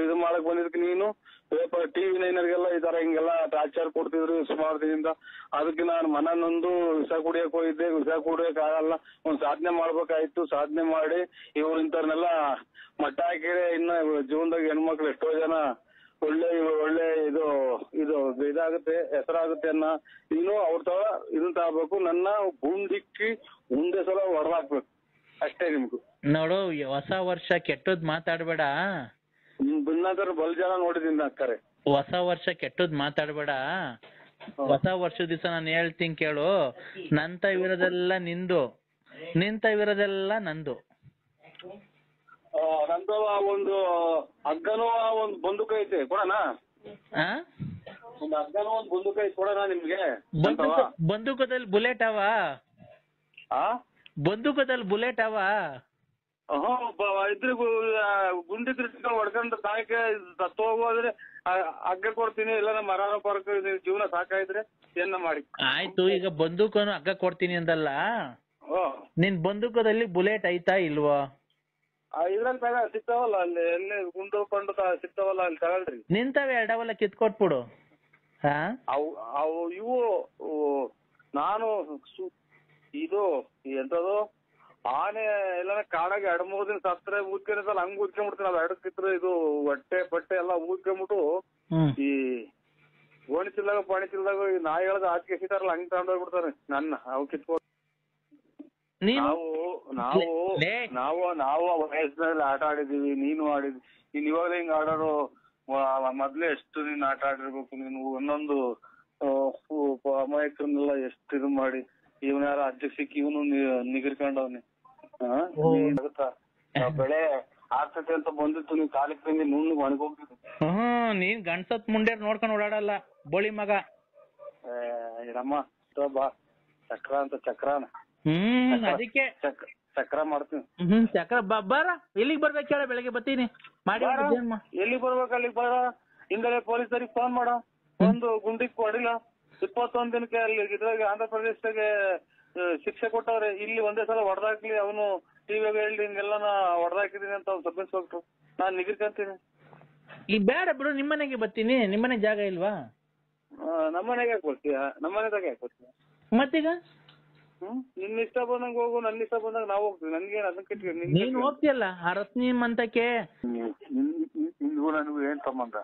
ಇದು ಮಾಡಕ್ ಬಂದಿದ್ದಕ್ಕೆ ನೀನು ಪೇಪರ್ TV9 ಈ ತರ ಹಿಂಗೆಲ್ಲ ಟಾರ್ಚರ್ ಕೊಡ್ತಿದ್ರು ಸುಮಾರು ದಿನದಿಂದ. ಅದಕ್ಕೆ ನಾನು ಮನನೊಂದು ವಿಷ ಕುಡಿಯಕ್ ಹೋಗಿದ್ದೆ. ವಿಷ ಕುಡಿಯಕ್ ಆಗಲ್ಲ, ಒಂದ್ ಸಾಧನೆ ಮಾಡ್ಬೇಕಾಯ್ತು. ಸಾಧನೆ ಮಾಡಿ ಇವ್ರು ಇಂಥವ್ರನ್ನೆಲ್ಲ ಮಟ್ಟ ಹಾಕಿದ್ರೆ ಇನ್ನ ಜೀವನದಾಗ ಹೆಣ್ಮಕ್ಳು ಎಷ್ಟೋ ಜನ ಒಳ್ಳೆ ಇದಾಗುತ್ತೆ, ಹೆಸರಾಗುತ್ತೆ ಅನ್ನ. ನೀನು ಅವ್ರ ತರ ಇದನ್ನ ತಗೋಬೇಕು. ನನ್ನ ಬೂಂದಿಕ್ಕಿ ಮುಂದೆ ಸಲ ಹೊಡೆದಾಕ್ಬೇಕು. ಅಷ್ಟೇ ನಿಮ್ಗೂ. ನೋಡು, ಹೊಸ ವರ್ಷ ಕೆಟ್ಟದ್ ಮಾತಾಡ್ಬೇಡ. ಬಿನ್ನಾದ್ರ ಬಲ್ ಜನ ನೋಡಿದೀನಿ ಅಕ್ಕರೆ. ಹೊಸ ವರ್ಷ ಕೆಟ್ಟದ್ ಮಾತಾಡ್ಬೇಡ. ಹೊಸ ವರ್ಷದ ದಿವಸ ನಾನು ಹೇಳ್ತೀನಿ ಕೇಳು. ನಂತ ಇರೋದೆಲ್ಲ ನಿಂದು, ನಿಂತ ಇರೋದೆಲ್ಲ ನಂದು. ನಂದು ಒಂದು ಹಗ್ಗನೂ ಒಂದು ಬಂದೂಕ ಐತೆ ಕೊಡೋಣ. ಆ? ಒಂದು ಹಗ್ಗನೂ ಒಂದು ಬಂದೂಕ ಐತೆ ಕೊಡೋಣ ನಿಮ್ಗೆ. ಬಂದೂಕದಲ್ಲಿ ಬುಲೆಟ್ ಅವ? ಬಂದೂಕದಲ್ಲಿ ಬುಲೆಟ್ ಅವ? ಇದ್ರೆ ಗುಂಡಿದ್ರೆ ಹೊಡ್ಕೊಂಡು ಸಾಯಕ್ಕೆ ಸತ್ತು ಹೋಗೋದ್ರೆ ಹಗ್ಗ ಕೊಡ್ತೀನಿ, ಇಲ್ಲ ನಮ್ಮ ಮರಾನ ಪರಕ ಜೀವನ ಸಾಕಾಯ್ದ್ರೆ ಏನ ಮಾಡಿ. ಆಯ್ತು, ಈಗ ಬಂದೂಕನು ಹಗ್ಗ ಕೊಡ್ತೀನಿ ಅಂದಲ್ಲ, ನಿನ್ ಬಂದೂಕದಲ್ಲಿ ಬುಲೆಟ್ ಐತಾ ಇಲ್ವಾ? ಇದ್ರಲ್ಲಿ ಸಿಗ್ತಾವಲ್ಲ, ಅಲ್ಲಿ ಎಲ್ಲಿ ಗುಂಡು ಪಂಡು ಸಿಗ್ತಾವಲ್ಲ, ಅಲ್ಲಿ ತಗೊಳ್ರಿ. ನಿಂತವೆ ಎರಡವಲ್ಲ ಕಿತ್ಕೊಟ್ಬಿಡು. ಅವು ಇವು ನಾನು ಇದು ಎಂತದು ಆನೆ ಎಲ್ಲ ಕಾಡಾಗ 2-3 ದಿನ ಸತ್ರೆ ಊದ್ಕೊಂಡಿರ್ತಲ್ಲ, ಹಂಗ್ ಊದ್ಕೊಂಡ್ಬಿಡ್ತೀನಿ. ಅದು ಎಡಕ್ಕಿದ್ರೆ ಇದು ಹೊಟ್ಟೆ ಪಟ್ಟೆ ಎಲ್ಲ ಊದ್ಕೊಂಡ್ಬಿಟ್ಟು ಈ ಗೋಣಿಚಿಲ್ದಾಗ ಪಾಣಿಚಿಲ್ದಾಗ ಈ ನಾಯಿಗಳದ ಆಚೆ ಎಸಿತಾರಲ್ಲ, ಹಂಗ್ ತಗೊಂಡೋಗ್ಬಿಡ್ತಾರೆ ನನ್ನ. ಅವು ಕಿತ್ಕೊಂಡು ನಾವು ವಯಸ್ಸಿನಲ್ಲಿ ಆಟ ಆಡಿದೀವಿ, ನೀನು ಆಡಿದ್ವಿ. ನೀನ್ ಇವಾಗ ಹಿಂಗ್ ಆಡೋರು ಮೊದ್ಲೇ ಎಷ್ಟು ನೀನ್ ಆಟ ಆಡಿರ್ಬೇಕು. ನೀನು ಒಂದೊಂದು ಅಮಾಯಕರನ್ನೆಲ್ಲ ಎಷ್ಟು ಇದು ಮಾಡಿ ಇವನ ಯಾರ ಅಜ್ಜ ಸಿಕ್ಕಿ ಇವನು ನಿಗಿರ್ಕೊಂಡವ್ನಿ. ಬೆಳೆ ಆರ್ತತೆ ಅಂತ ಬಂದಿತ್ತು, ನೀವ್ ಕಾಲಿಗೆ ತಂದಿ ನುಣ್ಣಗ್ ಒಣಗೋಗ್ತಿದ್ದೆ. ನೀನ್ ಗಂಡ್ಸತ್ ಮುಂಡೇರ್ ನೋಡ್ಕೊಂಡ್ ಓಡಾಡಲ್ಲ ಬೋಳಿ ಮಗ. ಇರಮ್ಮ ಬಾ ಚಕ್ರ ಅಂತ ಚಕ್ರಾನ. ಅದಕ್ಕೆ ಚಕ್ರ ಮಾಡ್ತೀನಿ. ಚಕ್ರ ಬರ ಎಲ್ಲಿಗ್ ಬರ್ಬೇಕು ಹೇಳ, ಬೆಳಗ್ಗೆ ಬರ್ತೀನಿ ಮಾಡಿ. ಎಲ್ಲಿಗ್ ಬರ್ಬೇಕು ಅಲ್ಲಿಗ್ ಬರ. ಹಿಂದಲೇ ಪೊಲೀಸರಿಗೆ ಫೋನ್ ಮಾಡ. ಒಂದು ಗುಂಡಿಗೆ ಕೊಡಿಲ್ಲ 21 ದಿನಕ್ಕೆ ಅಲ್ಲಿ ಇದ್ರಾಗ ಆಂಧ್ರ ಪ್ರದೇಶದಾಗೆ ಶಿಕ್ಷೆ ಕೊಟ್ಟವ್ರೆ. ಇಲ್ಲಿ ಒಂದೇ ಸಲ ಹೊಡೆದಾಕ್ಲಿ, ಅವನು ಟಿವಿಯಾಗ ಹೇಳಿ ಹಿಂಗೆಲ್ಲ ನಾ ಹೊಡೆದಾಕಿದೀನಿ ಅಂತ ಅವ್ನು ಸಬ್ ಇನ್ಸ್ಪೆಕ್ಟರ್. ನಾನ್ ನಿಗಿರ್ಕಂತೀನಿ. ಈಗ ಬೇಡ ಬಿಡು, ನಿಮ್ಮನೆಗೆ ಬರ್ತೀನಿ. ನಿಮ್ಮನೆ ಜಾಗ ಇಲ್ವಾ? ನಮ್ಮನೆಗೆ ಯಾಕೆ ಬರ್ತೀಯ? ನಮ್ಮನೆದಾಗ ಯಾಕೆ ಬರ್ತೀಯ? ಮತ್ತೀಗ ನಿನ್ನ ಇಷ್ಟ ಬಂದಂಗ ಹೋಗು, ನನ್ನ ಇಷ್ಟ ಬಂದಾಗ ನಾವ್ ಹೋಗ್ತೀವಿ. ನನ್ಗೇನ್ ಅದನ್ನ ಕಟ್ಟಿ ನೀನ್ ಹೋಗ್ತಿಯಲ್ಲ ಆ ರತ್ನಿ ಮಂತಕ್ಕೆ. ನಿನ್ಗೂ ನನಗೂ ಏನ್ ಸಂಬಂಧ?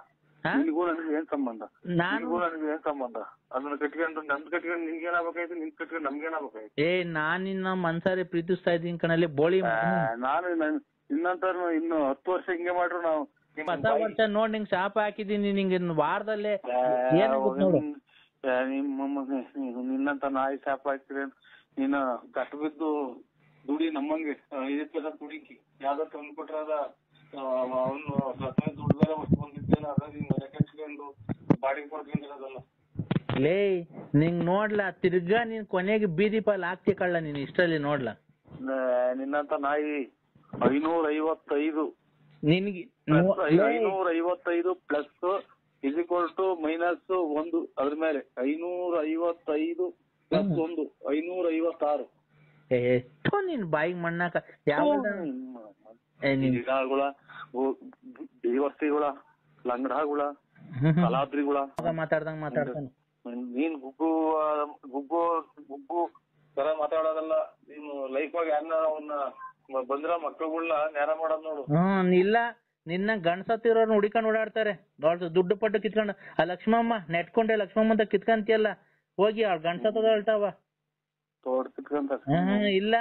ನಿನ್ಗೂ ನನಗೂ ಏನ್ ಸಂಬಂಧ? ನಿನ್ಗೂ ನನಗೂ ಏನ್ ಸಂಬಂಧ? ಅದನ್ನ ಕಟ್ಕೊಂಡು ನಮ್ದು ಕಟ್ಕೊಂಡು ನಿನ್ಗೇನಾಗಬೇಕಾಯ್ತು, ನಿನ್ ಕಟ್ಕೊಂಡು ನಮ್ಗೇನಾಗಬೇಕಾಯ್ತು? ನಾನ್ ನಿನ್ನ ಮನ್ಸಾರಿ ಪ್ರೀತಿಸ್ತಾ ಇದ್ದೀನಿ ಕಣಲ್ಲಿ ಬೋಳಿ. ನಾನು ಇನ್ನಂತ ಇನ್ನು 10 ವರ್ಷ ಹಿಂಗೆ ಮಾಡ್ರು ನಾವು. ಹೊಸ ವರ್ಷ ನೋಡ್ ನಿಂಗ್ ಶಾಪ ಹಾಕಿದೀನಿ. ನಿಂಗೆ ವಾರದಲ್ಲೇ ನಿನ್ನಂತ ನಾಯಿ ಶಾಪ ಹಾಕ್ತಿರಿ. ನೀನು ಕಟ್ಟು ಬಿದ್ದು ದುಡಿ ನಮ್ಮಂಗೆ ದುಡಿಕಿ ಯಾವ್ದೋ ತಂದ್ಕೊಟ್ರ ಅವನು ದುಡ್ದೆಲ್ಲ ಹೊತ್ತು ಬಂದಿದ್ದೇನೆ. ಅದ ನೀನ್ ಮನೆ ಕಟ್ಕೊಂಡು ಬಾಡಿಗೆ ಕೊಡ್ಕೊಂಡಿರೋದಲ್ಲ. ಲೇ ನಿಂಗ್ ನೋಡ್ಲಾ ತಿರ್ಗಾ ನೀನ್ ಕೊನೆಗೆ ಬೀದಿ ಪಾಲ್ ಹಾಕ್ತಿ ಕಳ್ಳ ನೀನ್ ಇಷ್ಟಲ್ಲಿ ನೋಡ್ಲಾ. ನಿನ್ನಂತ ನಾಯಿ 555 ನಿನ್ಗೆ 555 ಪ್ಲಸ್ -1 ಅದ್ರ ಮೇಲೆ 555 ಪ್ಲಸ್ 1 556. ಎಷ್ಟು ನಿನ್ ಬಾಯಿಗೆ ಮಣ್ಣಾಕ ಯಾವ ಗಿಡಗಳ ದೇವಸ್ಥಿಗಳ ಲಂಗಡಗಳ ಕಲಾದ್ರಿಗಳ ಮಾತಾಡ್ದಂಗ್ ಮಾತಾಡ್ತಾನೆ. ನೀನ್ ಗುಗ್ಗು ತರ ಮಾತಾಡೋದಲ್ಲ. ನೀನು ಲೈಫ್ ಆಗಿ ಯಾರನ್ನ ಅವನ್ನ ಬಂದಿರೋ ಮಕ್ಳುಗಳನ್ನ ನೇರ ಮಾಡೋದ್ ನೋಡು. ಇಲ್ಲ ನಿನ್ನ ಗಂಡ್ಸತ್ತಿರೋರ್ನ ಹುಡಿಕೊಂಡ್ ಓಡಾಡ್ತಾರೆ. ದುಡ್ಡು ಪಟ್ಟು ಕಿತ್ಕೊಂಡು ಆ ಲಕ್ಷ್ಮಮ್ಮ ನೆಟ್ಕೊಂಡೆ ಲಕ್ಷ್ಮಮ್ಮ ಅಂತ ಕಿತ್ಕಂತಿಯಲ್ಲ, ಹೋಗಿ ಅವ್ಳ ಗಂಡ್ಸತ್ತದ ಹೇಳ್ತಾವ. ತೋಡ್ ಕಿತ್ಕಂತ ಇಲ್ಲ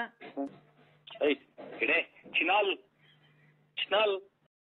ಚಿನಾಲ್